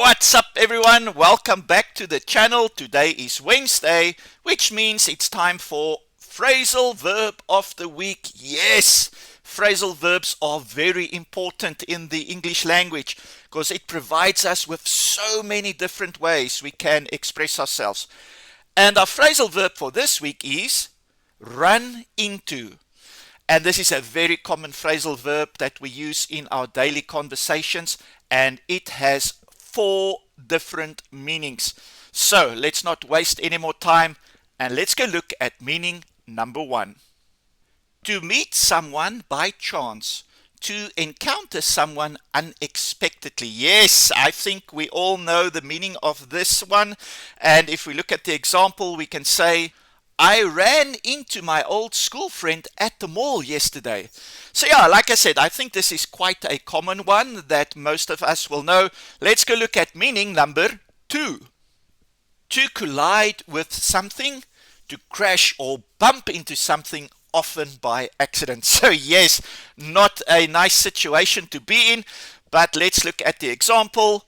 What's up everyone? Welcome back to the channel. Today is Wednesday, which means it's time for phrasal verb of the week. Yes, phrasal verbs are very important in the English language because it provides us with so many different ways we can express ourselves. And our phrasal verb for this week is run into. And this is a very common phrasal verb that we use in our daily conversations, and it has 4 different meanings. So let's not waste any more time and let's go look at meaning number 1. To meet someone by chance, to encounter someone unexpectedly. Yes, I think we all know the meaning of this one, and if we look at the example, we can say, I ran into my old school friend at the mall yesterday. So yeah, like I said, I think this is quite a common one that most of us will know. Let's go look at meaning number 2. To collide with something, to crash or bump into something, often by accident. So yes, not a nice situation to be in, but let's look at the example.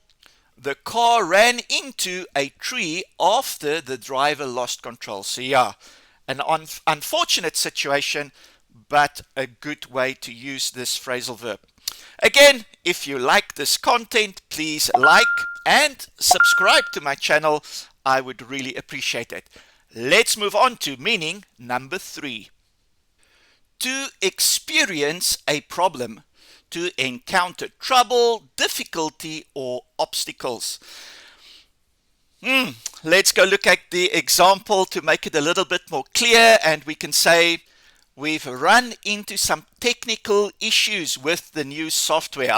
The car ran into a tree after the driver lost control. So yeah, an unfortunate situation, but a good way to use this phrasal verb. Again, if you like this content, please like and subscribe to my channel. I would really appreciate it. Let's move on to meaning number 3. To experience a problem. To encounter trouble, difficulty, or obstacles. Let's go look at the example to make it a little bit more clear, and we can say we've run into some technical issues with the new software.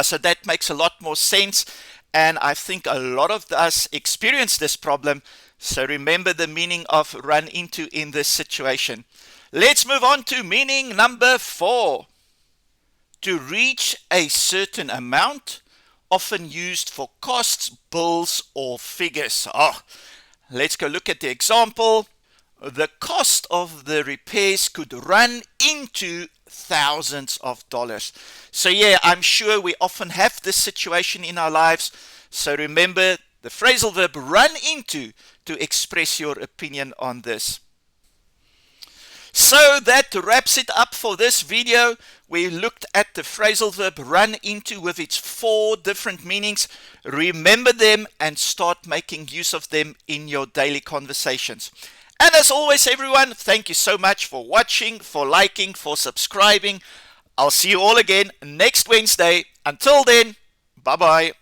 So that makes a lot more sense, and I think a lot of us experience this problem. So remember the meaning of run into in this situation. Let's move on to meaning number 4. To reach a certain amount, often used for costs, bills, or figures. Let's go look at the example. The cost of the repairs could run into thousands of dollars. So yeah, I'm sure we often have this situation in our lives. So remember the phrasal verb run into to express your opinion on this. So that wraps it up for this video. We looked at the phrasal verb run into with its 4 different meanings. Remember them and start making use of them in your daily conversations. And as always, everyone, thank you so much for watching, for liking, for subscribing. I'll see you all again next Wednesday. Until then, bye-bye.